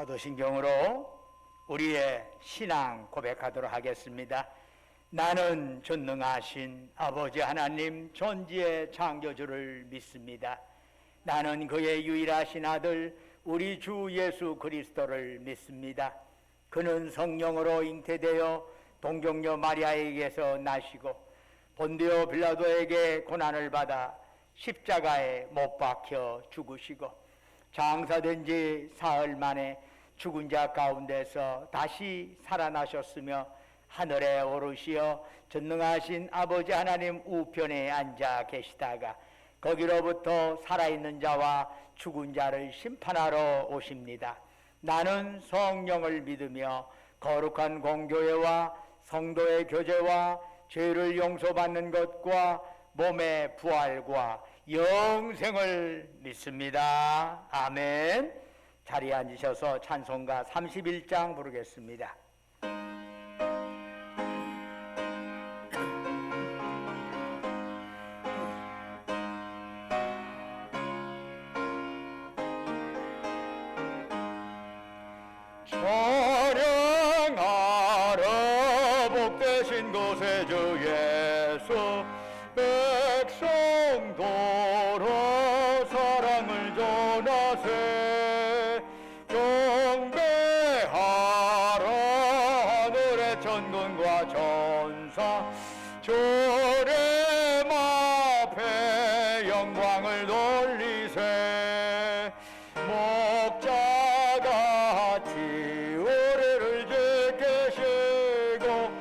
사도신경으로 우리의 신앙 고백하도록 하겠습니다. 나는 전능하신 아버지 하나님 존재의 창조주를 믿습니다. 나는 그의 유일하신 아들 우리 주 예수 그리스도를 믿습니다. 그는 성령으로 잉태되어 동정녀 마리아에게서 나시고 본디오 빌라도에게 고난을 받아 십자가에 못 박혀 죽으시고 장사된 지 사흘 만에 죽은 자 가운데서 다시 살아나셨으며 하늘에 오르시어 전능하신 아버지 하나님 우편에 앉아 계시다가 거기로부터 살아있는 자와 죽은 자를 심판하러 오십니다. 나는 성령을 믿으며 거룩한 공교회와 성도의 교제와 죄를 용서받는 것과 몸의 부활과 영생을 믿습니다. 아멘. 자리에 앉으셔서 찬송가 31장 부르겠습니다. 찬양하라 복되신 곳에 주 예수 백성도로 사랑을 전하세 경배하라 하늘의 천군과 천사 조렘 앞에 영광을 돌리세 목자같이 우리를 지키시고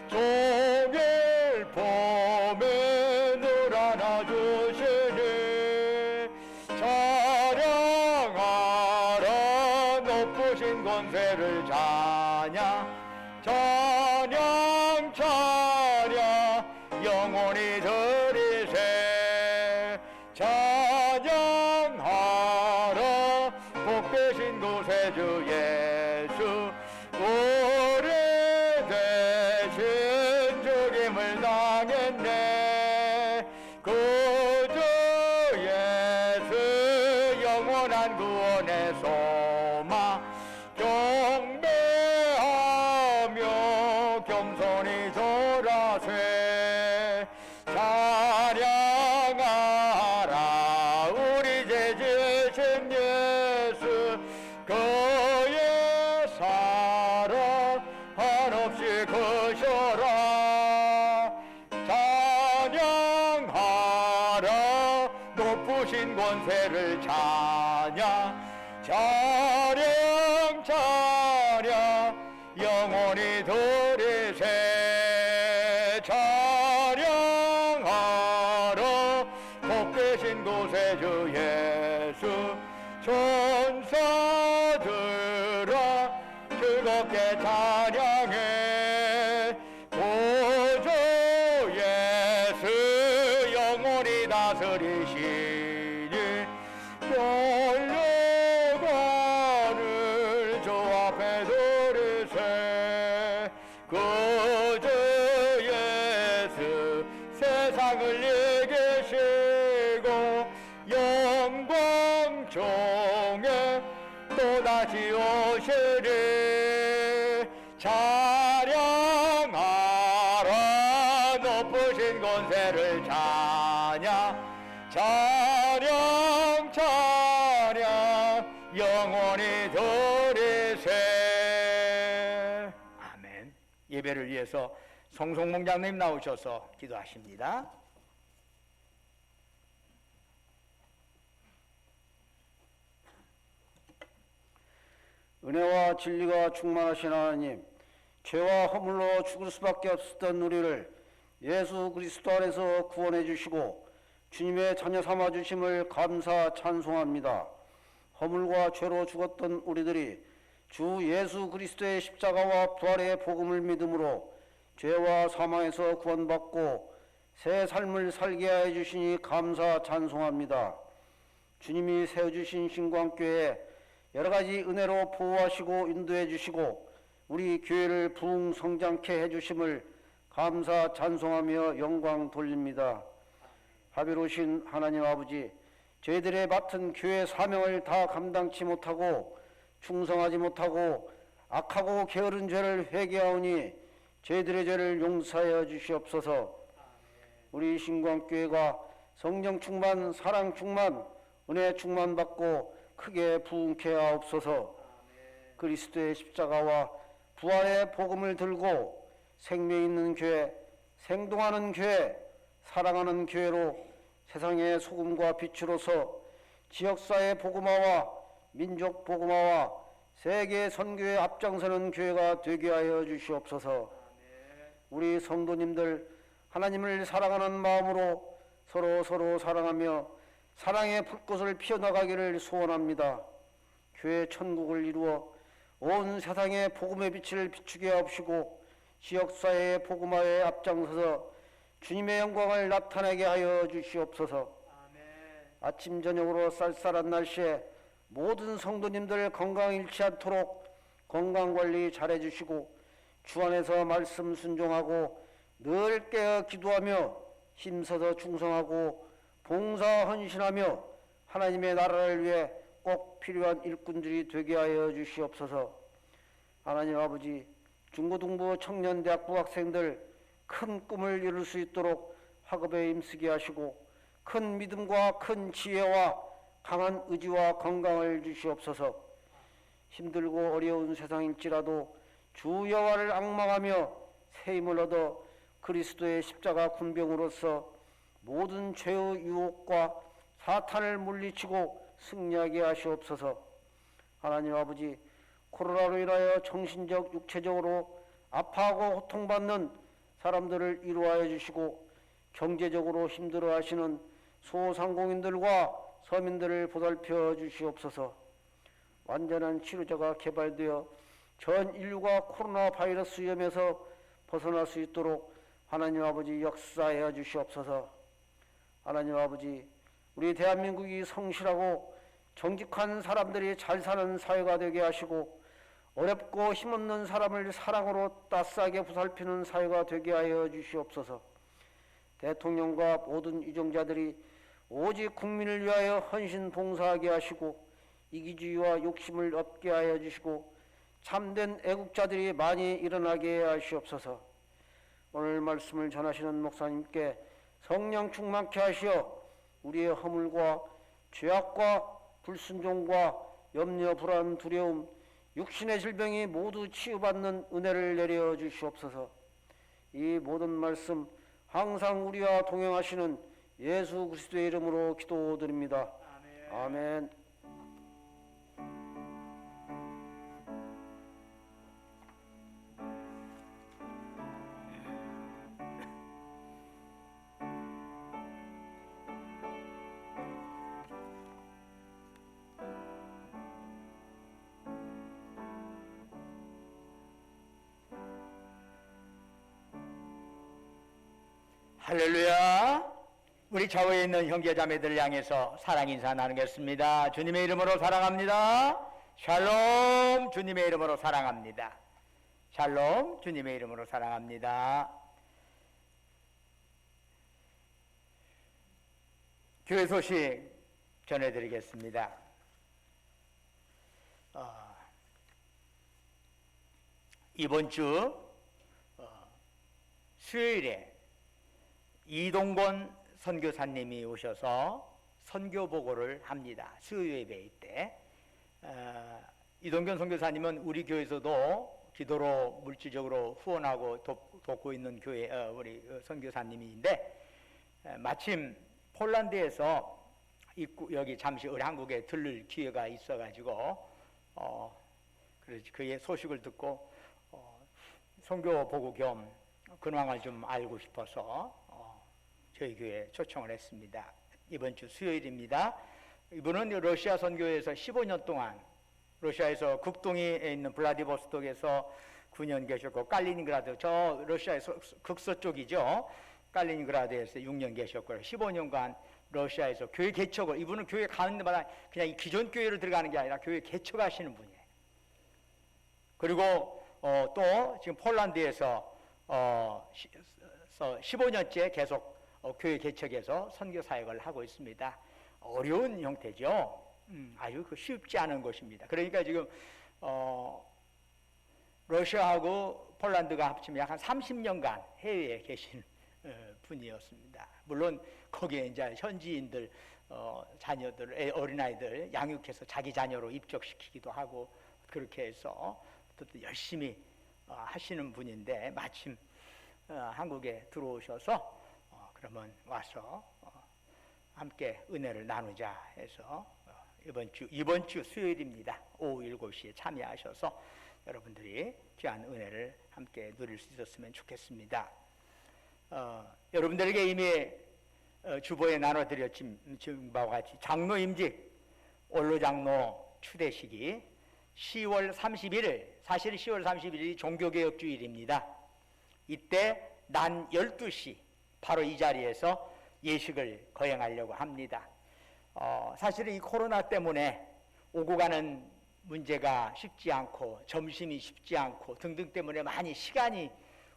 종일 봄에 늘 안아주시니 찬양하라 높으신 권세를 찬양 영원히 드리세 찬양하라 복되신 곳에 주 예수 오래되신 죽임을 당했네 그주 예수 영원한 구원의 소망 경배하며 겸손히 절하세 찬양하라 우리 죄 지신 예수 그의 사랑 한없이 크셔라 찬양하라 높으신 권세를 찬양 영원히 드리세 찬양하라 복되신 곳에 주 예수 천사들아 즐겁게 찬양해 구주 예수 영원히 다스리시니 멸류관을 주 앞에 두르세 그주 예수 세상을 이기시고 영광 중에 또다시 오시리 찬양하라 높으신 권세를 찬양 영원히 드리세 아멘. 예배를 위해서 송송목장님 나오셔서 기도하십니다. 은혜와 진리가 충만하신 하나님, 죄와 허물로 죽을 수밖에 없었던 우리를 예수 그리스도 안에서 구원해 주시고 주님의 자녀 삼아 주심을 감사 찬송합니다. 허물과 죄로 죽었던 우리들이 주 예수 그리스도의 십자가와 부활의 복음을 믿음으로 죄와 사망에서 구원받고 새 삶을 살게 하여 주시니 감사 찬송합니다. 주님이 세워주신 신광교회에 여러 가지 은혜로 보호하시고 인도해 주시고 우리 교회를 부흥 성장케 해 주심을 감사 찬송하며 영광 돌립니다. 자비로우신 하나님 아버지, 저희들의 맡은 교회 사명을 다 감당치 못하고 충성하지 못하고 악하고 게으른 죄를 회개하오니 저희들의 죄를 용서하여 주시옵소서. 우리 신광교회가 성령 충만, 사랑 충만, 은혜 충만 받고 크게 부흥케 하옵소서. 그리스도의 십자가와 부활의 복음을 들고 생명 있는 교회, 생동하는 교회, 사랑하는 교회로 세상의 소금과 빛으로서 지역사회 복음화와 민족 복음화와 세계 선교에 앞장서는 교회가 되게 하여 주시옵소서. 우리 성도님들 하나님을 사랑하는 마음으로 서로 사랑하며 사랑의 불꽃을 피워나가기를 소원합니다. 교회 천국을 이루어 온 세상에 복음의 빛을 비추게 하옵시고 지역사회의 복음화에 앞장서서 주님의 영광을 나타내게 하여 주시옵소서. 아침 저녁으로 쌀쌀한 날씨에 모든 성도님들 건강 잃지 않도록 건강관리 잘해 주시고 주 안에서 말씀 순종하고 늘 깨어 기도하며 힘써서 충성하고 봉사 헌신하며 하나님의 나라를 위해 꼭 필요한 일꾼들이 되게 하여 주시옵소서. 하나님 아버지, 중고등부 청년대학부 학생들 큰 꿈을 이룰 수 있도록 학업에 힘쓰게 하시고 큰 믿음과 큰 지혜와 강한 의지와 건강을 주시옵소서. 힘들고 어려운 세상일지라도 주 여호와를 앙망하며 새 힘을 얻어 그리스도의 십자가 군병으로서 모든 죄의 유혹과 사탄을 물리치고 승리하게 하시옵소서. 하나님 아버지, 코로나로 인하여 정신적, 육체적으로 아파하고 고통받는 사람들을 위로하여 주시고 경제적으로 힘들어하시는 소상공인들과 서민들을 보살펴 주시옵소서. 완전한 치료제가 개발되어 전 인류가 코로나 바이러스 위험에서 벗어날 수 있도록 하나님 아버지 역사하여 주시옵소서. 하나님 아버지, 우리 대한민국이 성실하고 정직한 사람들이 잘 사는 사회가 되게 하시고 어렵고 힘없는 사람을 사랑으로 따스하게 보살피는 사회가 되게 하여 주시옵소서. 대통령과 모든 유정자들이 오직 국민을 위하여 헌신 봉사하게 하시고 이기주의와 욕심을 없게 하여 주시고 참된 애국자들이 많이 일어나게 하시옵소서. 오늘 말씀을 전하시는 목사님께 성령 충만케 하시어 우리의 허물과 죄악과 불순종과 염려, 불안, 두려움, 육신의 질병이 모두 치유받는 은혜를 내려 주시옵소서. 이 모든 말씀 항상 우리와 동행하시는 예수 그리스도의 이름으로 기도드립니다. 아멘. 할렐루야. 우리 좌우에 있는 형제자매들 향해서 사랑 인사 나누겠습니다. 주님의 이름으로 사랑합니다. 샬롬. 주님의 이름으로 사랑합니다. 샬롬. 주님의 이름으로 사랑합니다. 교회 소식 전해드리겠습니다. 이번 주 수요일에 이동건 선교사님이 오셔서 선교 보고를 합니다. 수요 예배 때. 이동건 선교사님은 우리 교회에서도 기도로 물질적으로 후원하고 돕고 있는 교회 우리 선교사님인데 마침 폴란드에서 여기 잠시 한국에 들를 기회가 있어가지고 그의 소식을 듣고 선교 보고 겸 근황을 좀 알고 싶어서 저희 교회에 초청을 했습니다. 이번 주 수요일입니다. 이분은 러시아 선교회에서 15년 동안 러시아에서 극동에 있는 블라디보스톡에서 9년 계셨고 칼리닝그라드 저 러시아의 극서쪽이죠. 칼리닝그라드에서 6년 계셨고요. 15년간 러시아에서 교회 개척을 이분은 교회 가는 데마다 그냥 이 기존 교회로 들어가는 게 아니라 교회 개척하시는 분이에요. 그리고 또 지금 폴란드에서 15년째 계속 교회 개척에서 선교 사역을 하고 있습니다. 어려운 형태죠. 아주 쉽지 않은 것입니다. 그러니까 지금 러시아하고 폴란드가 합치면 약 한 30년간 해외에 계신 분이었습니다. 물론 거기에 이제 현지인들 자녀들, 어린아이들 양육해서 자기 자녀로 입적시키기도 하고 그렇게 해서 또 열심히 하시는 분인데 마침 한국에 들어오셔서 그러면 와서 함께 은혜를 나누자 해서 이번 주 수요일입니다. 오후 7시에 참여하셔서 여러분들이 귀한 은혜를 함께 누릴 수 있었으면 좋겠습니다. 여러분들에게 이미 주보에 나눠드렸던 바와 같이 장로 임직, 원로장로 추대식이 10월 31일, 사실 10월 31일이 종교개혁주일입니다. 이때 난 12시 바로 이 자리에서 예식을 거행하려고 합니다. 사실은 이 코로나 때문에 오고 가는 문제가 쉽지 않고 점심이 쉽지 않고 등등 때문에 많이 시간이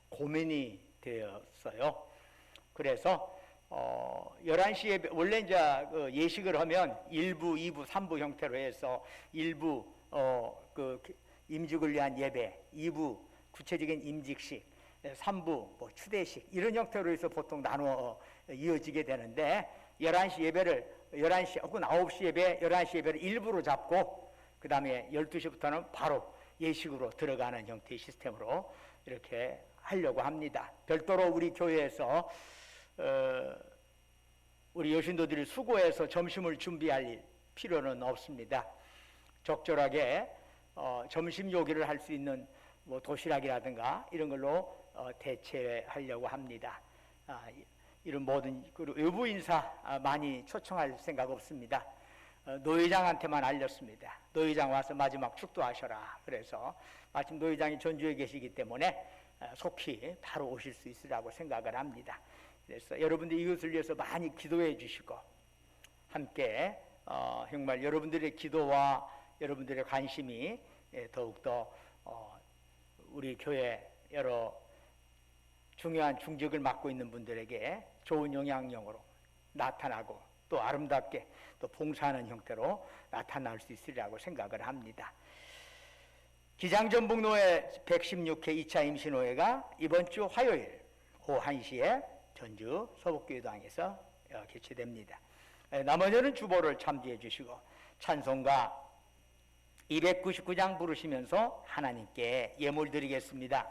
고민이 되었어요. 그래서 11시에 원래 이제 예식을 하면 1부, 2부, 3부 형태로 해서 1부 임직을 위한 예배, 2부 구체적인 임직식, 3부 뭐 추대식 이런 형태로 해서 보통 나누어 이어지게 되는데 11시 예배를 11시 혹은 9시 예배, 11시 예배를 일부로 잡고 그 다음에 12시부터는 바로 예식으로 들어가는 형태의 시스템으로 이렇게 하려고 합니다. 별도로 우리 교회에서 우리 여신도들이 수고해서 점심을 준비할 필요는 없습니다. 적절하게 점심 요기를 할 수 있는 뭐 도시락이라든가 이런 걸로 대체하려고 합니다. 이런 모든 외부 인사 많이 초청할 생각 없습니다. 노회장한테만 알렸습니다. 노회장 와서 마지막 축도하셔라. 그래서 마침 노회장이 전주에 계시기 때문에 속히 바로 오실 수 있으라고 생각을 합니다. 그래서 여러분들 이것을 위해서 많이 기도해 주시고 함께 정말 여러분들의 기도와 여러분들의 관심이 더욱더 우리 교회 여러 중요한 중직을 맡고 있는 분들에게 좋은 영향력으로 나타나고 또 아름답게 또 봉사하는 형태로 나타날 수 있으리라고 생각을 합니다. 기장전북로회 116회 2차 임신호회가 이번 주 화요일 오후 1시에 전주 서북교회당에서 개최됩니다. 나머지는 주보를 참조해 주시고 찬송가 299장 부르시면서 하나님께 예물 드리겠습니다.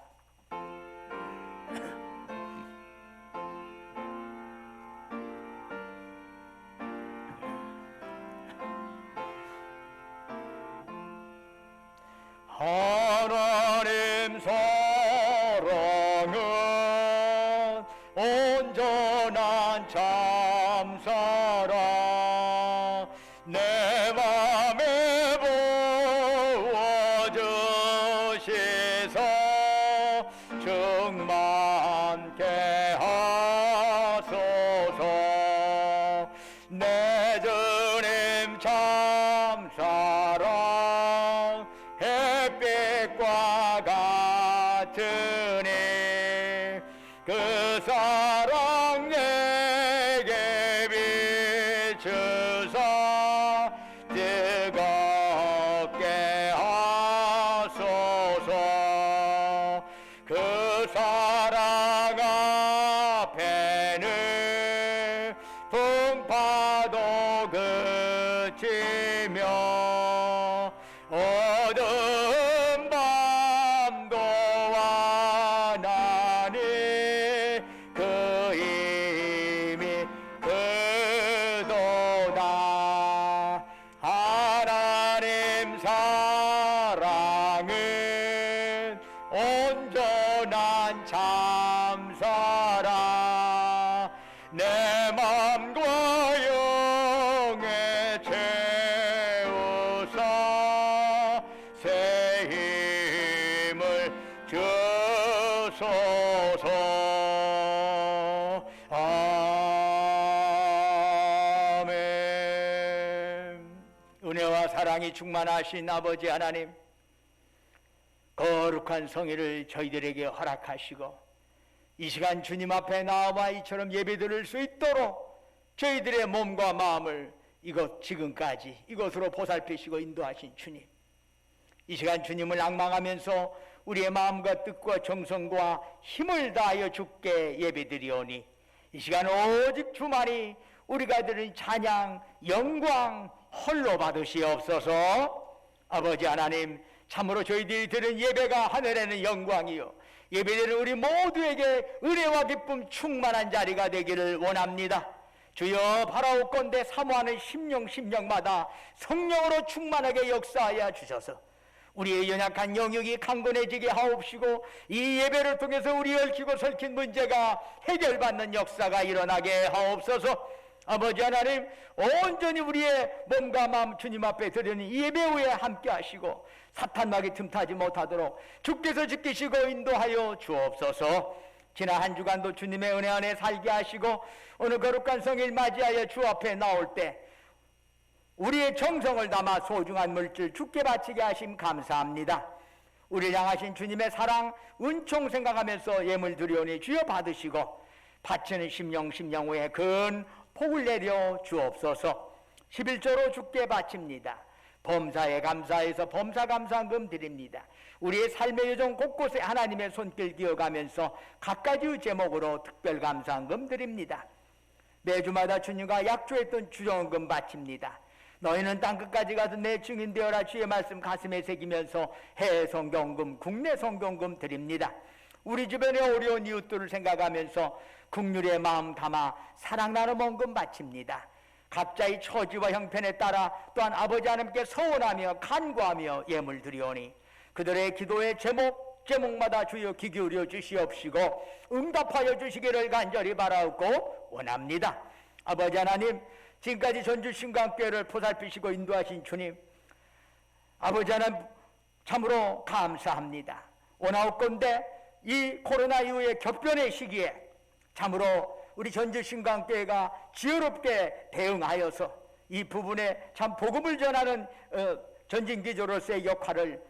하나님 사랑은 온전한 참사랑 내 맘에 부어주시서 충만케 하소서. 내 주님 참사랑 햇빛과 같으니 그 사랑 내게 비추사 뜨겁게 하소서. 그 사랑 앞에는 풍파도 그치며 어두운 밤도 완하니 그 힘이 그도다. 하나님 사랑은 온전한 참사랑 내 맘과 영에 채우사 새 힘을 주소서. 아멘. 은혜와 사랑이 충만하신 아버지 하나님, 거룩한 성회를 저희들에게 허락하시고 이 시간 주님 앞에 나와 이처럼 예배드릴 수 있도록 저희들의 몸과 마음을 이것 지금까지 이것으로 보살피시고 인도하신 주님, 이 시간 주님을 앙망하면서 우리의 마음과 뜻과 정성과 힘을 다하여 주께 예배드리오니 이 시간 오직 주만이 우리가 드린 찬양, 영광 홀로 받으시옵소서. 아버지 하나님, 참으로 저희들이 드린 예배가 하늘에는 영광이요 예배드리는 우리 모두에게 은혜와 기쁨 충만한 자리가 되기를 원합니다. 주여, 바라옵건대 사모하는 심령마다 성령으로 충만하게 역사하여 주셔서 우리의 연약한 영역이 강건해지게 하옵시고 이 예배를 통해서 우리 얽히고 설킨 문제가 해결받는 역사가 일어나게 하옵소서. 아버지 하나님, 온전히 우리의 몸과 마음 주님 앞에 드리는 이 예배 후에 함께 하시고 사탄막이 틈타지 못하도록 주께서 지키시고 인도하여 주옵소서. 지난 한 주간도 주님의 은혜 안에 살게 하시고 오늘 거룩한 성일 맞이하여 주 앞에 나올 때 우리의 정성을 담아 소중한 물질 주께 바치게 하심 감사합니다. 우리를 향하신 주님의 사랑, 은총 생각하면서 예물 드리오니 주여 받으시고 바치는 심령 후에 큰 복을 내려 주옵소서. 11조로 주께 바칩니다. 범사에 감사해서 범사감사금 드립니다. 우리의 삶의 여정 곳곳에 하나님의 손길 기어가면서 각가지 제목으로 특별감사금 드립니다. 매주마다 주님과 약조했던 주정금 바칩니다. 너희는 땅끝까지 가서 내 증인 되어라. 주의 말씀 가슴에 새기면서 해외 성경금, 국내 성경금 드립니다. 우리 주변의 어려운 이웃들을 생각하면서 국률의 마음 담아 사랑 나눔 원금 바칩니다. 각자의 처지와 형편에 따라 또한 아버지 하나님께 서원하며 간구하며 예물 드리오니 그들의 기도의 제목마다 주여 귀 기울여 주시옵시고 응답하여 주시기를 간절히 바라옵고 원합니다. 아버지 하나님, 지금까지 전주신강교회를 보살피시고 인도하신 주님, 아버지 하나님 참으로 감사합니다. 원하옵건대 이 코로나 이후의 격변의 시기에 참으로 우리 전주신강교회가 지혜롭게 대응하여서 이 부분에 참 복음을 전하는 전진기조로서의 역할을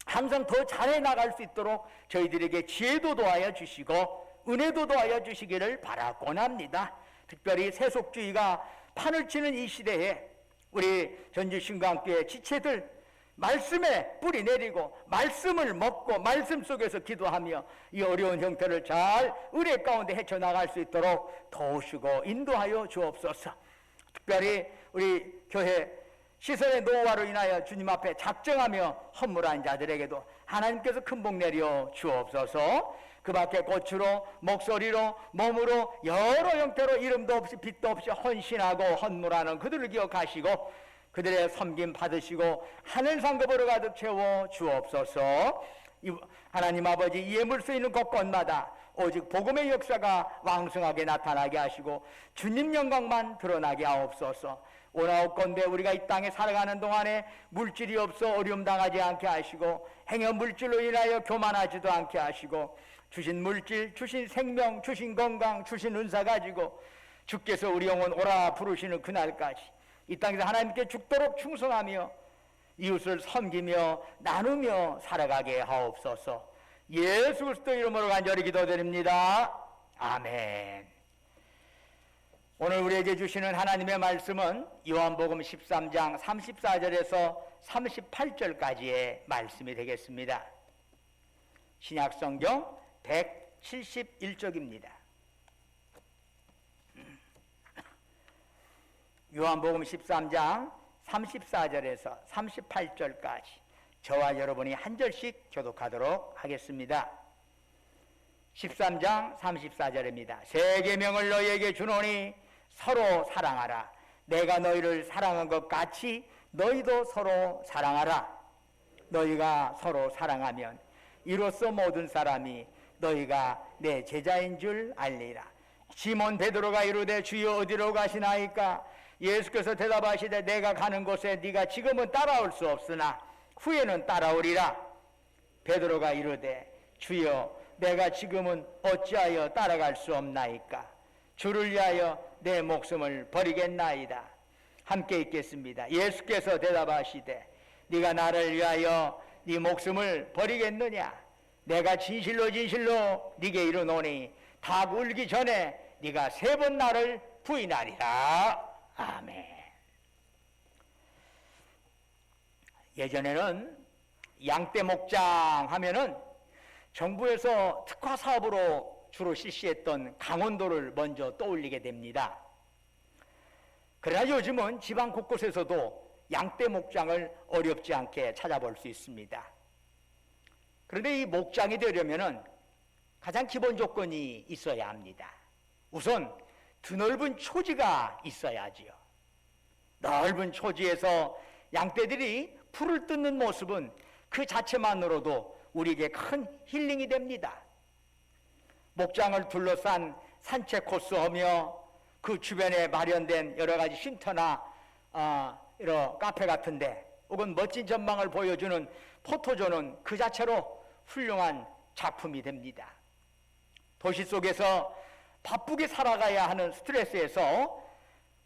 항상 더 잘해 나갈 수 있도록 저희들에게 지혜도 도하여 주시고 은혜도 도하여 주시기를 바라곤 합니다. 특별히 세속주의가 판을 치는 이 시대에 우리 전주신강교회 지체들 말씀에 뿌리 내리고 말씀을 먹고 말씀 속에서 기도하며 이 어려운 형태를 잘 은혜 가운데 헤쳐나갈 수 있도록 도우시고 인도하여 주옵소서. 특별히 우리 교회 시설의 노후화로 인하여 주님 앞에 작정하며 헌물한 자들에게도 하나님께서 큰 복 내려 주옵소서. 그 밖에 꽃으로 목소리로 몸으로 여러 형태로 이름도 없이 빛도 없이 헌신하고 헌물하는 그들을 기억하시고 그들의 섬김 받으시고 하늘 상급으로 가득 채워 주옵소서. 하나님 아버지, 예물 쓰이는 곳곳마다 오직 복음의 역사가 왕성하게 나타나게 하시고 주님 영광만 드러나게 하옵소서. 오나옵건대 우리가 이 땅에 살아가는 동안에 물질이 없어 어려움 당하지 않게 하시고 행여 물질로 인하여 교만하지도 않게 하시고 주신 물질, 주신 생명, 주신 건강, 주신 은사 가지고 주께서 우리 영혼 오라 부르시는 그날까지 이 땅에서 하나님께 죽도록 충성하며 이웃을 섬기며 나누며 살아가게 하옵소서. 예수 그리스도 이름으로 간절히 기도드립니다. 아멘. 오늘 우리에게 주시는 하나님의 말씀은 요한복음 13장 34절에서 38절까지의 말씀이 되겠습니다. 신약성경 171쪽입니다. 요한복음 13장 34절에서 38절까지 저와 여러분이 한 절씩 교독하도록 하겠습니다. 13장 34절입니다. 새 계명을 너희에게 주노니 서로 사랑하라. 내가 너희를 사랑한 것 같이 너희도 서로 사랑하라. 너희가 서로 사랑하면 이로써 모든 사람이 너희가 내 제자인 줄 알리라. 시몬 베드로가 이르되 주여 어디로 가시나이까? 예수께서 대답하시되 내가 가는 곳에 네가 지금은 따라올 수 없으나 후에는 따라오리라. 베드로가 이르되 주여 내가 지금은 어찌하여 따라갈 수 없나이까? 주를 위하여 내 목숨을 버리겠나이다. 함께 읽겠습니다. 예수께서 대답하시되 네가 나를 위하여 네 목숨을 버리겠느냐? 내가 진실로 네게 이르노니 닭 울기 전에 네가 3번 나를 부인하리라. 아멘. 예전에는 양떼 목장 하면은 정부에서 특화 사업으로 주로 실시했던 강원도를 먼저 떠올리게 됩니다. 그러나 요즘은 지방 곳곳에서도 양떼 목장을 어렵지 않게 찾아볼 수 있습니다. 그런데 이 목장이 되려면은 가장 기본 조건이 있어야 합니다. 우선 드넓은 초지가 있어야지요. 넓은 초지에서 양떼들이 풀을 뜯는 모습은 그 자체만으로도 우리에게 큰 힐링이 됩니다. 목장을 둘러싼 산책 코스하며 그 주변에 마련된 여러 가지 쉼터나 이런 카페 같은데 혹은 멋진 전망을 보여주는 포토존은 그 자체로 훌륭한 작품이 됩니다. 도시 속에서 바쁘게 살아가야 하는 스트레스에서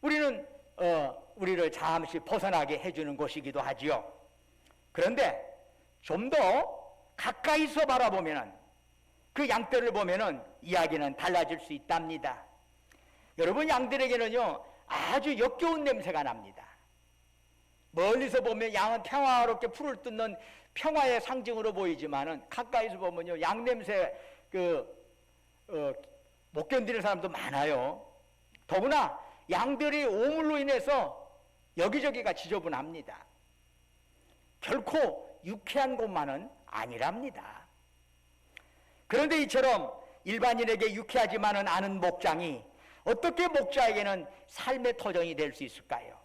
우리를 잠시 벗어나게 해주는 곳이기도 하지요. 그런데 좀 더 가까이서 바라보면 그 양떼를 보면 이야기는 달라질 수 있답니다. 여러분, 양들에게는요 아주 역겨운 냄새가 납니다. 멀리서 보면 양은 평화롭게 풀을 뜯는 평화의 상징으로 보이지만은 가까이서 보면요 양 냄새 못 견디는 사람도 많아요. 더구나 양들이 오물로 인해서 여기저기가 지저분합니다. 결코 유쾌한 곳만은 아니랍니다. 그런데 이처럼 일반인에게 유쾌하지만은 않은 목장이 어떻게 목자에게는 삶의 터전이 될 수 있을까요?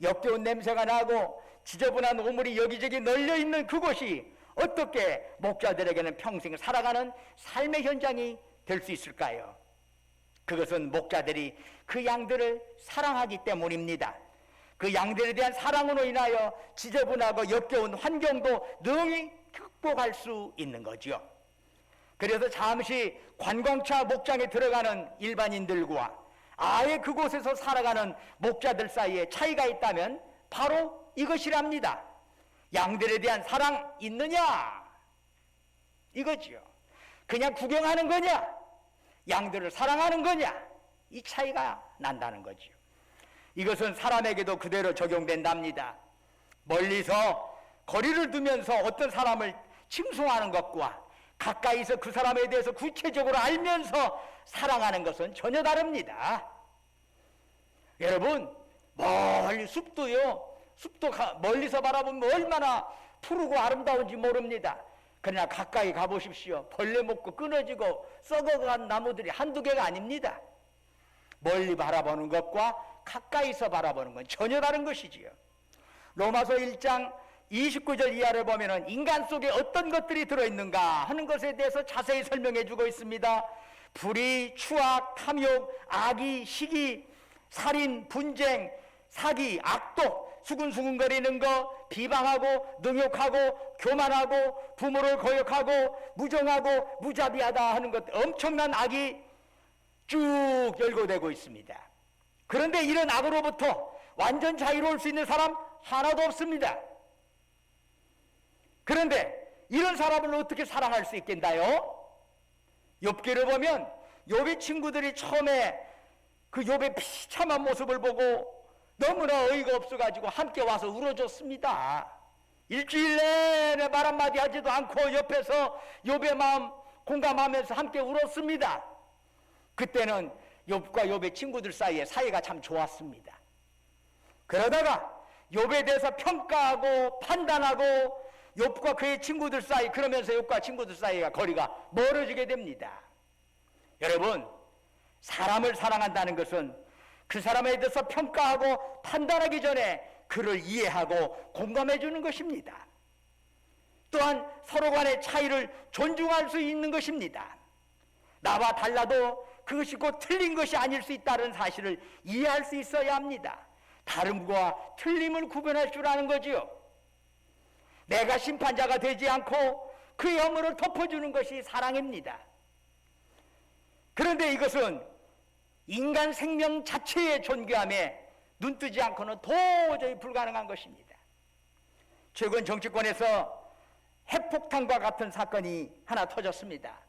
역겨운 냄새가 나고 지저분한 오물이 여기저기 널려있는 그곳이 어떻게 목자들에게는 평생 살아가는 삶의 현장이 될 수 있을까요? 그것은 목자들이 그 양들을 사랑하기 때문입니다. 그 양들에 대한 사랑으로 인하여 지저분하고 역겨운 환경도 능히 극복할 수 있는 거지요. 그래서 잠시 관광차 목장에 들어가는 일반인들과 아예 그곳에서 살아가는 목자들 사이에 차이가 있다면 바로 이것이랍니다. 양들에 대한 사랑 있느냐? 이거지요. 그냥 구경하는 거냐? 양들을 사랑하는 거냐? 이 차이가 난다는 거지요. 이것은 사람에게도 그대로 적용된답니다. 멀리서 거리를 두면서 어떤 사람을 칭송하는 것과 가까이서 그 사람에 대해서 구체적으로 알면서 사랑하는 것은 전혀 다릅니다. 여러분, 멀리 숲도요, 숲도 멀리서 바라보면 얼마나 푸르고 아름다운지 모릅니다. 그러나 가까이 가보십시오. 벌레 먹고 끊어지고 썩어간 나무들이 한두 개가 아닙니다. 멀리 바라보는 것과 가까이서 바라보는 건 전혀 다른 것이지요. 로마서 1장 29절 이하를 보면 인간 속에 어떤 것들이 들어있는가 하는 것에 대해서 자세히 설명해 주고 있습니다. 불의, 추악, 탐욕, 악의, 시기, 살인, 분쟁, 사기, 악독, 수근수근거리는 거, 비방하고 능욕하고 교만하고 부모를 거역하고 무정하고 무자비하다 하는 것, 엄청난 악이 쭉 열거되고 있습니다. 그런데 이런 악으로부터 완전 자유로울 수 있는 사람 하나도 없습니다. 그런데 이런 사람을 어떻게 사랑할 수 있겠나요? 욥기를 보면 욥의 친구들이 처음에 그 욥의 비참한 모습을 보고 너무나 어이가 없어가지고 함께 와서 울어줬습니다. 일주일 내내 말 한마디 하지도 않고 옆에서 욥의 마음 공감하면서 함께 울었습니다. 그때는 욥과 욥의 친구들 사이에 사이가 참 좋았습니다. 그러다가 욥에 대해서 평가하고 판단하고 욥과 그의 친구들 사이, 그러면서 욥과 친구들 사이가 거리가 멀어지게 됩니다. 여러분, 사람을 사랑한다는 것은 그 사람에 대해서 평가하고 판단하기 전에 그를 이해하고 공감해 주는 것입니다. 또한 서로 간의 차이를 존중할 수 있는 것입니다. 나와 달라도 그것이 곧 틀린 것이 아닐 수 있다는 사실을 이해할 수 있어야 합니다. 다름과 틀림을 구분할 줄 아는 거지요. 내가 심판자가 되지 않고 그의 허물을 덮어주는 것이 사랑입니다. 그런데 이것은 인간 생명 자체의 존귀함에 눈뜨지 않고는 도저히 불가능한 것입니다. 최근 정치권에서 핵폭탄과 같은 사건이 하나 터졌습니다.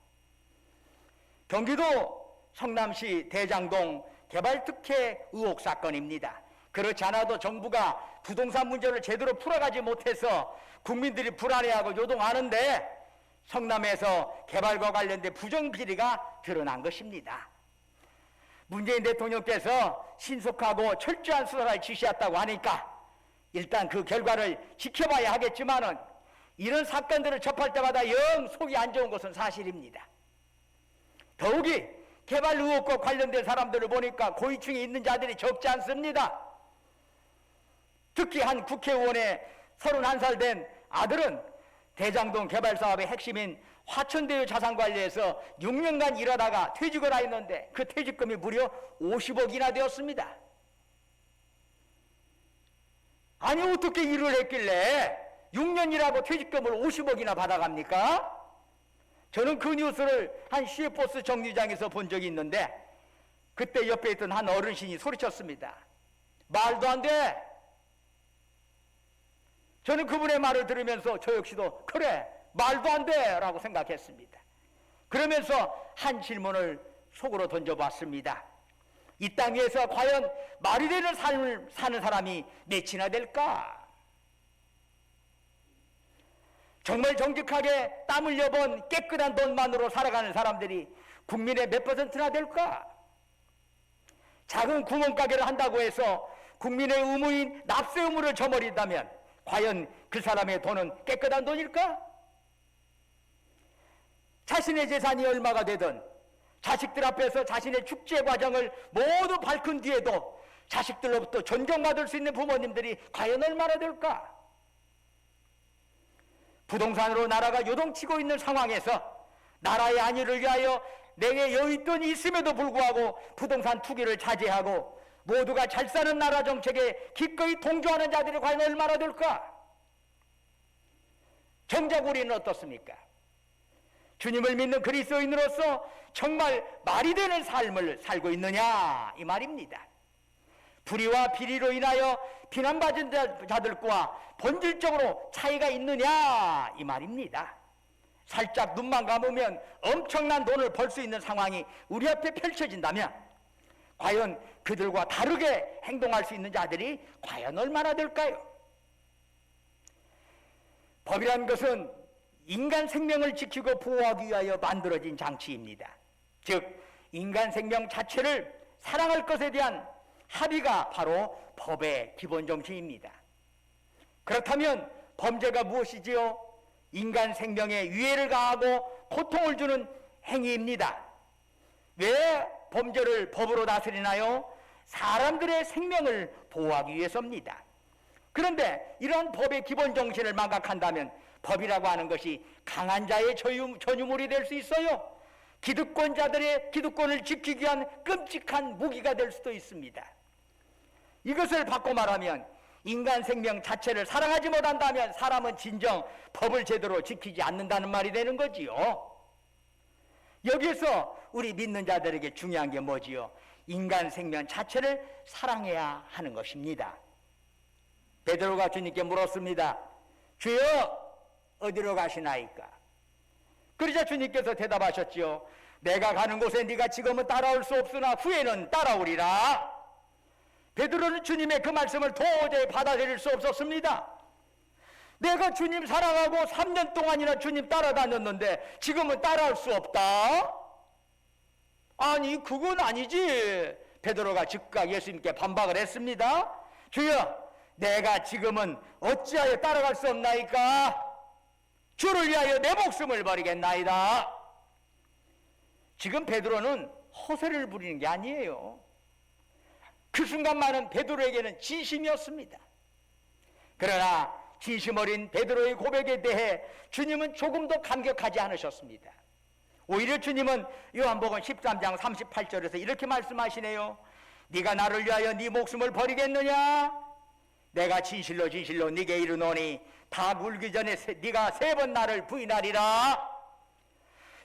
경기도 성남시 대장동 개발특혜 의혹 사건입니다. 그렇지 않아도 정부가 부동산 문제를 제대로 풀어가지 못해서 국민들이 불안해하고 요동하는데 성남에서 개발과 관련된 부정비리가 드러난 것입니다. 문재인 대통령께서 신속하고 철저한 수사를 지시했다고 하니까 일단 그 결과를 지켜봐야 하겠지만은 이런 사건들을 접할 때마다 영 속이 안 좋은 것은 사실입니다. 더욱이 개발 의혹과 관련된 사람들을 보니까 고위층에 있는 자들이 적지 않습니다. 특히 한 국회의원의 31살 된 아들은 대장동 개발 사업의 핵심인 화천대유 자산관리에서 6년간 일하다가 퇴직을 하였는데 그 퇴직금이 무려 50억이나 되었습니다. 아니 어떻게 일을 했길래 6년 일하고 퇴직금을 50억이나 받아갑니까? 저는 그 뉴스를 한 시외버스 정류장에서 본 적이 있는데 그때 옆에 있던 한 어르신이 소리쳤습니다. 말도 안 돼. 저는 그분의 말을 들으면서 저 역시도 그래 말도 안 돼 라고 생각했습니다. 그러면서 한 질문을 속으로 던져봤습니다. 이 땅 위에서 과연 말이 되는 삶을 사는 사람이 몇이나 될까? 정말 정직하게 땀 흘려본 깨끗한 돈만으로 살아가는 사람들이 국민의 몇 %나 될까? 작은 구멍가게를 한다고 해서 국민의 의무인 납세 의무를 저버린다면 과연 그 사람의 돈은 깨끗한 돈일까? 자신의 재산이 얼마가 되든 자식들 앞에서 자신의 축제 과정을 모두 밝힌 뒤에도 자식들로부터 존경받을 수 있는 부모님들이 과연 얼마나 될까? 부동산으로 나라가 요동치고 있는 상황에서 나라의 안위를 위하여 내게 여윳돈이 있음에도 불구하고 부동산 투기를 자제하고 모두가 잘 사는 나라 정책에 기꺼이 동조하는 자들이 과연 얼마나 될까? 정작 우리는 어떻습니까? 주님을 믿는 그리스도인으로서 정말 말이 되는 삶을 살고 있느냐 이 말입니다. 불의와 비리로 인하여 비난받은 자들과 본질적으로 차이가 있느냐 이 말입니다. 살짝 눈만 감으면 엄청난 돈을 벌 수 있는 상황이 우리 앞에 펼쳐진다면 과연 그들과 다르게 행동할 수 있는 자들이 과연 얼마나 될까요? 법이란 것은 인간 생명을 지키고 보호하기 위하여 만들어진 장치입니다. 즉 인간 생명 자체를 사랑할 것에 대한 합의가 바로 법의 기본 정신입니다. 그렇다면 범죄가 무엇이지요? 인간 생명에 위해를 가하고 고통을 주는 행위입니다. 왜 범죄를 법으로 다스리나요? 사람들의 생명을 보호하기 위해서입니다. 그런데 이러한 법의 기본 정신을 망각한다면 법이라고 하는 것이 강한 자의 전유물이 될 수 있어요. 기득권자들의 기득권을 지키기 위한 끔찍한 무기가 될 수도 있습니다. 이것을 바꿔 말하면 인간 생명 자체를 사랑하지 못한다면 사람은 진정 법을 제대로 지키지 않는다는 말이 되는 거지요. 여기에서 우리 믿는 자들에게 중요한 게 뭐지요? 인간 생명 자체를 사랑해야 하는 것입니다. 베드로가 주님께 물었습니다. 주여 어디로 가시나이까? 그러자 주님께서 대답하셨지요. 내가 가는 곳에 네가 지금은 따라올 수 없으나 후에는 따라오리라. 베드로는 주님의 그 말씀을 도저히 받아들일 수 없었습니다. 내가 주님 사랑하고 3년 동안이나 주님 따라다녔는데 지금은 따라올 수 없다? 아니 그건 아니지. 베드로가 즉각 예수님께 반박을 했습니다. 주여 내가 지금은 어찌하여 따라갈 수 없나이까? 주를 위하여 내 목숨을 버리겠나이다. 지금 베드로는 허세를 부리는 게 아니에요. 그 순간만은 베드로에게는 진심이었습니다. 그러나 진심 어린 베드로의 고백에 대해 주님은 조금 더 감격하지 않으셨습니다. 오히려 주님은 요한복음 13장 38절에서 이렇게 말씀하시네요. 네가 나를 위하여 네 목숨을 버리겠느냐? 내가 진실로 진실로 네게 이르노니 다 굴기 전에 네가 3번 나를 부인하리라.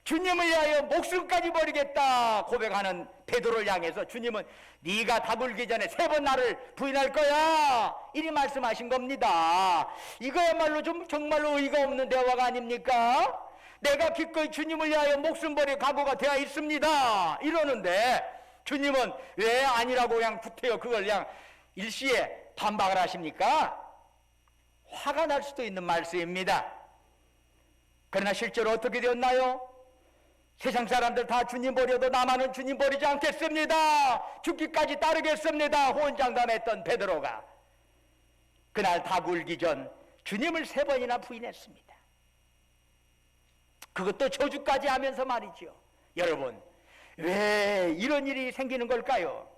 주님을 위하여 목숨까지 버리겠다 고백하는 베드로를 향해서 주님은 네가 다 굴기 전에 3번 나를 부인할 거야 이리 말씀하신 겁니다. 이거야말로 좀 정말로 의의가 없는 대화가 아닙니까? 내가 기꺼이 주님을 위하여 목숨 버릴 각오가 되어 있습니다 이러는데 주님은 왜 아니라고 그냥 구태여 그걸 그냥 일시에 반박을 하십니까? 화가 날 수도 있는 말씀입니다. 그러나 실제로 어떻게 되었나요? 세상 사람들 다 주님 버려도 나만은 주님 버리지 않겠습니다. 죽기까지 따르겠습니다. 호언장담했던 베드로가 그날 다 굴기 전 주님을 3번이나 부인했습니다. 그것도 저주까지 하면서 말이죠. 여러분, 왜 이런 일이 생기는 걸까요?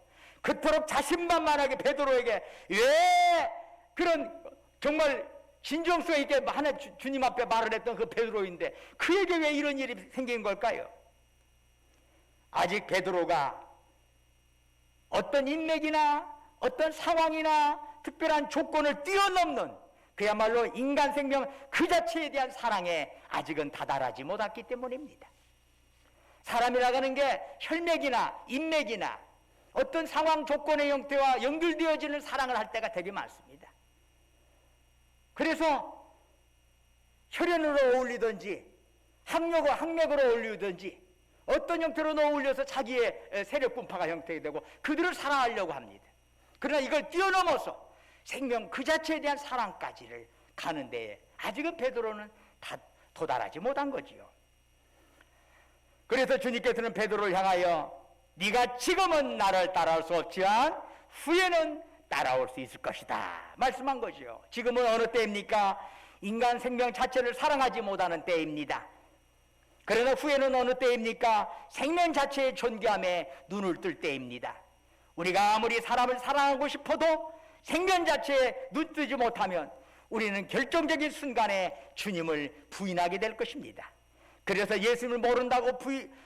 그토록 자신만만하게 베드로에게 왜 그런 정말 진정성 있게 하나 주님 앞에 말을 했던 그 베드로인데 그에게 왜 이런 일이 생긴 걸까요? 아직 베드로가 어떤 인맥이나 어떤 상황이나 특별한 조건을 뛰어넘는 그야말로 인간 생명 그 자체에 대한 사랑에 아직은 다다르지 못했기 때문입니다. 사람이라고 하는 게 혈맥이나 인맥이나 어떤 상황 조건의 형태와 연결되어지는 사랑을 할 때가 되게 많습니다. 그래서 혈연으로 어울리든지 학력으로 어울리든지 어떤 형태로 어울려서 자기의 세력 분파가 형성되고 그들을 사랑하려고 합니다. 그러나 이걸 뛰어넘어서 생명 그 자체에 대한 사랑까지를 가는데 아직은 베드로는 다 도달하지 못한 거지요. 그래서 주님께서는 베드로를 향하여 네가 지금은 나를 따라올 수 없지만 후에는 따라올 수 있을 것이다 말씀한 거죠. 지금은 어느 때입니까? 인간 생명 자체를 사랑하지 못하는 때입니다. 그러나 후에는 어느 때입니까? 생명 자체의 존귀함에 눈을 뜰 때입니다. 우리가 아무리 사람을 사랑하고 싶어도 생명 자체에 눈 뜨지 못하면 우리는 결정적인 순간에 주님을 부인하게 될 것입니다. 그래서 예수님을 모른다고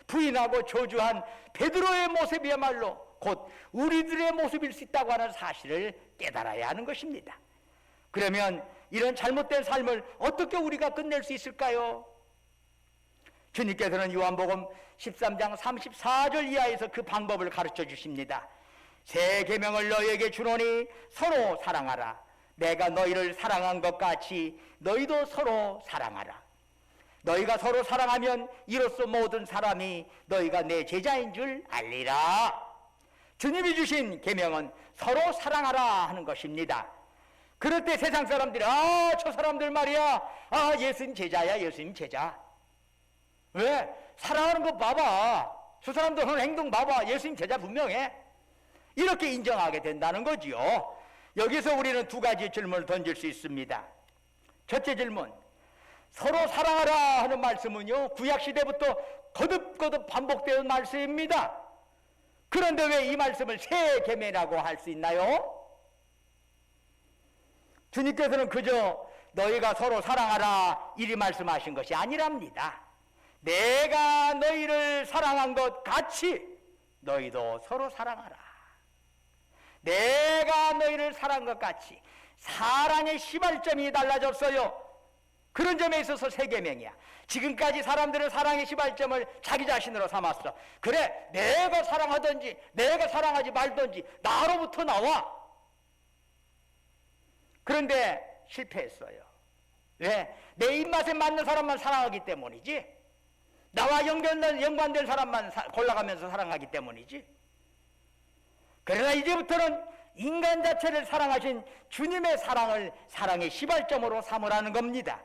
부인하고 저주한 베드로의 모습이야말로 곧 우리들의 모습일 수 있다고 하는 사실을 깨달아야 하는 것입니다. 그러면 이런 잘못된 삶을 어떻게 우리가 끝낼 수 있을까요? 주님께서는 요한복음 13장 34절 이하에서 그 방법을 가르쳐 주십니다. 새 계명을 너희에게 주노니 서로 사랑하라. 내가 너희를 사랑한 것 같이 너희도 서로 사랑하라. 너희가 서로 사랑하면 이로써 모든 사람이 너희가 내 제자인 줄 알리라. 주님이 주신 계명은 서로 사랑하라 하는 것입니다. 그럴 때 세상 사람들이 저 사람들 말이야 예수님 제자야 예수님 제자. 왜? 사랑하는 거 봐봐. 저 사람들 하는 행동 봐봐. 예수님 제자 분명해. 이렇게 인정하게 된다는 거지요. 여기서 우리는 2가지 질문을 던질 수 있습니다. 첫째 질문, 서로 사랑하라 하는 말씀은요 구약시대부터 거듭거듭 반복되는 말씀입니다. 그런데 왜 이 말씀을 새 계명이라고 할 수 있나요? 주님께서는 그저 너희가 서로 사랑하라 이리 말씀하신 것이 아니랍니다. 내가 너희를 사랑한 것 같이 너희도 서로 사랑하라. 내가 너희를 사랑한 것 같이 사랑의 시발점이 달라졌어요. 그런 점에 있어서 새 계명이야. 지금까지 사람들은 사랑의 시발점을 자기 자신으로 삼았어. 그래, 내가 사랑하든지 내가 사랑하지 말든지 나로부터 나와. 그런데 실패했어요. 왜? 내 입맛에 맞는 사람만 사랑하기 때문이지. 나와 연관된 사람만 골라가면서 사랑하기 때문이지. 그러나 이제부터는 인간 자체를 사랑하신 주님의 사랑을 사랑의 시발점으로 삼으라는 겁니다.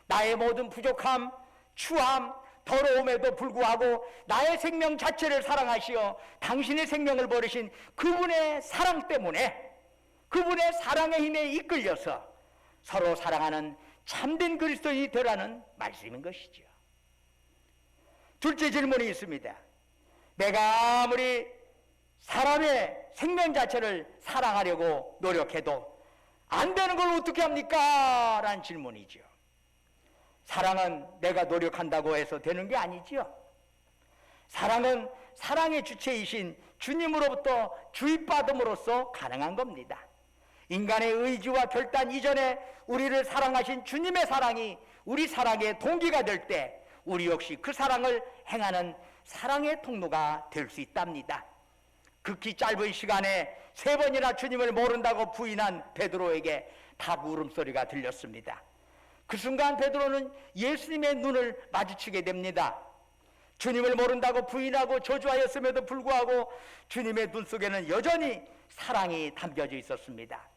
나의 모든 부족함, 추함, 더러움에도 불구하고 나의 생명 자체를 사랑하시어 당신의 생명을 버리신 그분의 사랑 때문에 그분의 사랑의 힘에 이끌려서 서로 사랑하는 참된 그리스도인이 되라는 말씀인 것이죠. 둘째 질문이 있습니다. 내가 아무리 사람의 생명 자체를 사랑하려고 노력해도 안 되는 걸 어떻게 합니까? 라는 질문이죠. 사랑은 내가 노력한다고 해서 되는 게 아니죠. 사랑은 사랑의 주체이신 주님으로부터 주입받음으로써 가능한 겁니다. 인간의 의지와 결단 이전에 우리를 사랑하신 주님의 사랑이 우리 사랑의 동기가 될 때 우리 역시 그 사랑을 행하는 사랑의 통로가 될 수 있답니다. 극히 짧은 시간에 3번이나 주님을 모른다고 부인한 베드로에게 답 울음소리가 들렸습니다. 그 순간 베드로는 예수님의 눈을 마주치게 됩니다. 주님을 모른다고 부인하고 저주하였음에도 불구하고 주님의 눈 속에는 여전히 사랑이 담겨져 있었습니다.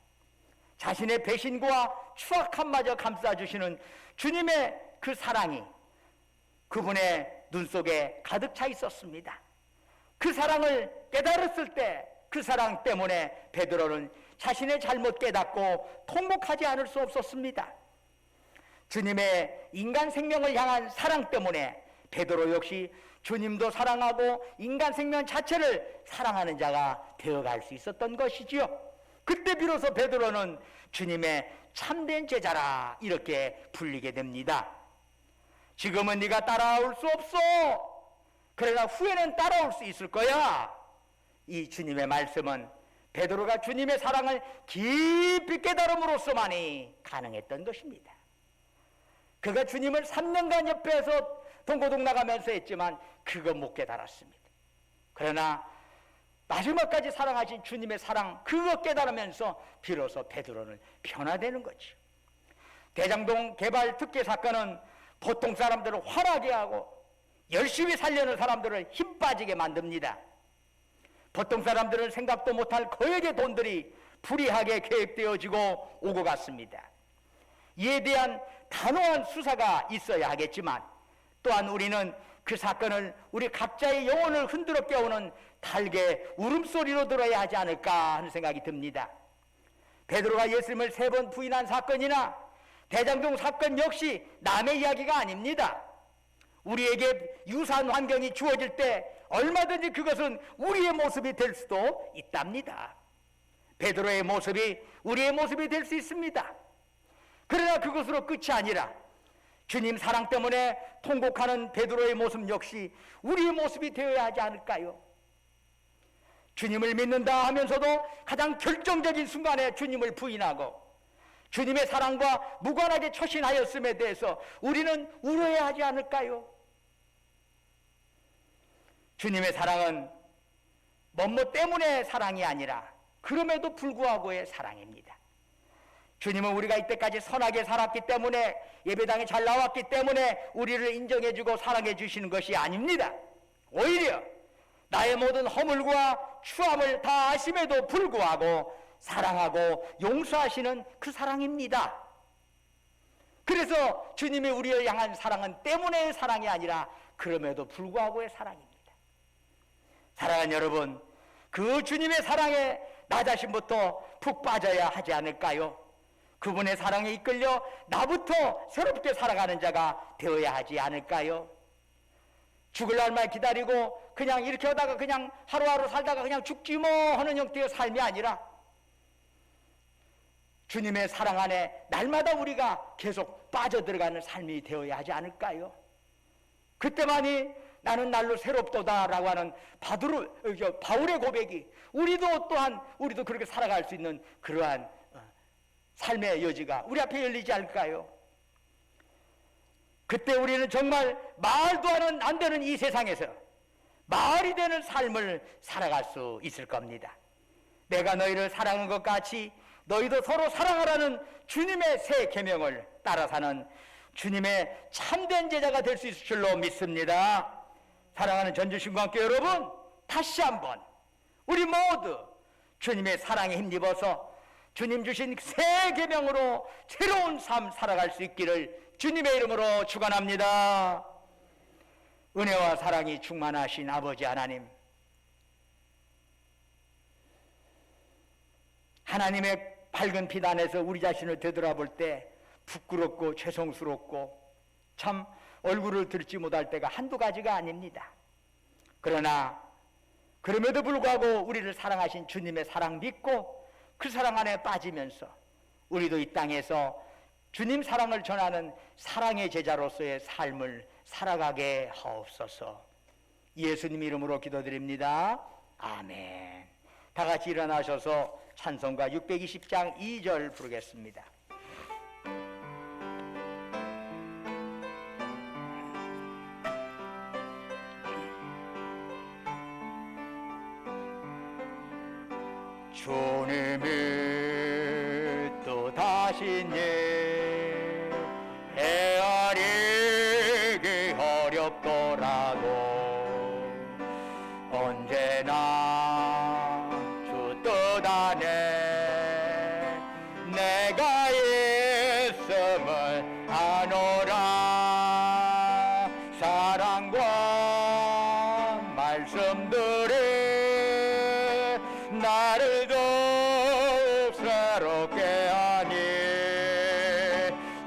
자신의 배신과 추악함마저 감싸주시는 주님의 그 사랑이 그분의 눈 속에 가득 차 있었습니다. 그 사랑을 깨달았을 때 그 사랑 때문에 베드로는 자신의 잘못 깨닫고 통곡하지 않을 수 없었습니다. 주님의 인간 생명을 향한 사랑 때문에 베드로 역시 주님도 사랑하고 인간 생명 자체를 사랑하는 자가 되어갈 수 있었던 것이지요. 그때 비로소 베드로는 주님의 참된 제자라 이렇게 불리게 됩니다. 지금은 네가 따라올 수 없어. 그러나 후에는 따라올 수 있을 거야. 이 주님의 말씀은 베드로가 주님의 사랑을 깊이 깨달음으로써만이 가능했던 것입니다. 그가 주님을 3년간 옆에서 동고동 나가면서 했지만 그거 못 깨달았습니다. 그러나 마지막까지 사랑하신 주님의 사랑 그거 깨달으면서 비로소 베드로는 변화되는 거죠. 대장동 개발 특혜 사건은 보통 사람들을 화나게 하고 열심히 살려는 사람들을 힘 빠지게 만듭니다. 보통 사람들은 생각도 못할 거액의 돈들이 불이하게 계획되어지고 오고 갔습니다. 이에 대한 단호한 수사가 있어야 하겠지만 또한 우리는 그 사건을 우리 각자의 영혼을 흔들어 깨우는 달개 울음소리로 들어야 하지 않을까 하는 생각이 듭니다. 베드로가 예수님을 3번 부인한 사건이나 대장동 사건 역시 남의 이야기가 아닙니다. 우리에게 유사한 환경이 주어질 때 얼마든지 그것은 우리의 모습이 될 수도 있답니다. 베드로의 모습이 우리의 모습이 될 수 있습니다. 그러나 그것으로 끝이 아니라 주님 사랑 때문에 통곡하는 베드로의 모습 역시 우리의 모습이 되어야 하지 않을까요? 주님을 믿는다 하면서도 가장 결정적인 순간에 주님을 부인하고 주님의 사랑과 무관하게 처신하였음에 대해서 우리는 울어야 하지 않을까요? 주님의 사랑은 뭐뭐 때문에 사랑이 아니라 그럼에도 불구하고의 사랑입니다. 주님은 우리가 이때까지 선하게 살았기 때문에 예배당에 잘 나왔기 때문에 우리를 인정해주고 사랑해 주시는 것이 아닙니다. 오히려 나의 모든 허물과 추함을 다 아심에도 불구하고 사랑하고 용서하시는 그 사랑입니다. 그래서 주님이 우리를 향한 사랑은 때문에의 사랑이 아니라 그럼에도 불구하고의 사랑입니다. 사랑하는 여러분, 그 주님의 사랑에 나 자신부터 푹 빠져야 하지 않을까요? 그분의 사랑에 이끌려 나부터 새롭게 살아가는 자가 되어야 하지 않을까요? 죽을 날만 기다리고 그냥 이렇게 하다가 그냥 하루하루 살다가 그냥 죽지 뭐 하는 형태의 삶이 아니라 주님의 사랑 안에 날마다 우리가 계속 빠져들어가는 삶이 되어야 하지 않을까요? 그때만이 나는 날로 새롭도다라고 하는 바울의 고백이 우리도 그렇게 살아갈 수 있는 그러한 삶의 여지가 우리 앞에 열리지 않을까요? 그때 우리는 정말 말도 안 되는 이 세상에서 말이 되는 삶을 살아갈 수 있을 겁니다. 내가 너희를 사랑한 것 같이 너희도 서로 사랑하라는 주님의 새 계명을 따라 사는 주님의 참된 제자가 될 수 있을 줄로 믿습니다. 사랑하는 전주신광교 여러분, 다시 한번 우리 모두 주님의 사랑에 힘입어서 주님 주신 새 계명으로 새로운 삶 살아갈 수 있기를 주님의 이름으로 축원합니다. 은혜와 사랑이 충만하신 아버지 하나님, 하나님의 밝은 빛 안에서 우리 자신을 되돌아볼 때 부끄럽고 죄송스럽고 참 얼굴을 들지 못할 때가 한두 가지가 아닙니다. 그러나 그럼에도 불구하고 우리를 사랑하신 주님의 사랑 믿고 그 사랑 안에 빠지면서 우리도 이 땅에서 주님 사랑을 전하는 사랑의 제자로서의 삶을 살아가게 하옵소서. 예수님 이름으로 기도드립니다. 아멘. 다 같이 일어나셔서 찬송가 620장 2절 부르겠습니다. 주님이 또 다시 헤아리기 어렵더라도 언제나 주 뜻 내가 있음을 아노라. 사랑과 말씀들이 나를 더욱 새롭게 하니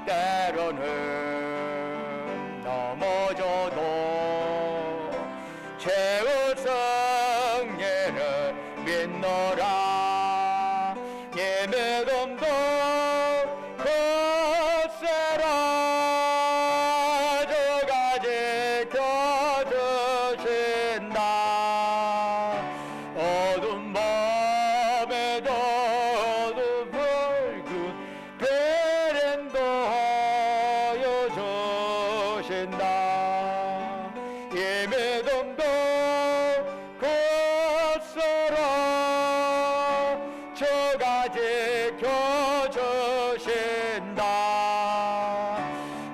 때로는 넘어져도 최후 승리를 믿노라. 예 믿음도 굳세라. 저가 지켜주신다. 어두운 밤에도 어두운 밝은 베랜도 하여 주신다. 이 믿음도 굳세라. 저가 지켜주신다.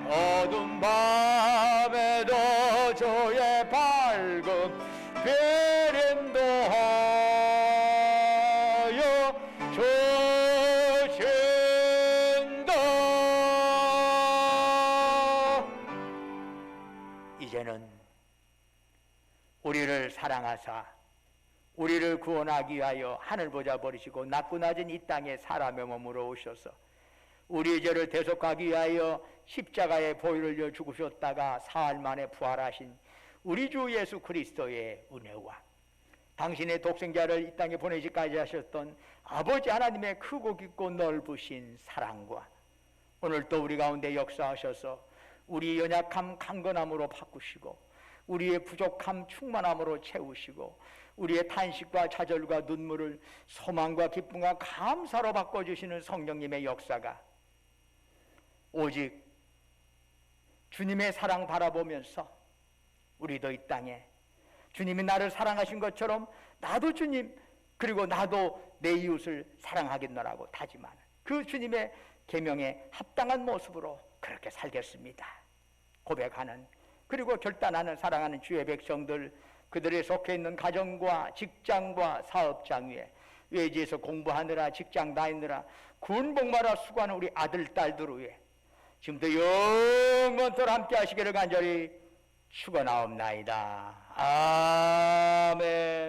어두운 밤에도 주의 밝은 베랜도 하여 주신다. 이제는 우리를 사랑하사 우리를 구원하기 위하여 하늘 보좌 버리시고 낮고 낮은 이 땅에 사람의 몸으로 오셔서 우리의 죄를 대속하기 위하여 십자가의 보혈을 흘려 죽으셨다가 사흘 만에 부활하신 우리 주 예수 그리스도의 은혜와 당신의 독생자를 이 땅에 보내시기까지 하셨던 아버지 하나님의 크고 깊고 넓으신 사랑과 오늘 또 우리 가운데 역사하셔서 우리 연약함 강건함으로 바꾸시고 우리의 부족함 충만함으로 채우시고 우리의 탄식과 좌절과 눈물을 소망과 기쁨과 감사로 바꿔주시는 성령님의 역사가 오직 주님의 사랑 바라보면서 우리도 이 땅에 주님이 나를 사랑하신 것처럼 나도 주님 그리고 나도 내 이웃을 사랑하겠노라고 다짐하는 그 주님의 계명에 합당한 모습으로 그렇게 살겠습니다 고백하는 그리고 결단하는 사랑하는 주의 백성들 그들의 속해 있는 가정과 직장과 사업장 위에 외지에서 공부하느라 직장 다니느라 군복마라 수고하는 우리 아들 딸들 위해 지금도 영원토록 함께 하시기를 간절히 축원하옵나이다. 아멘.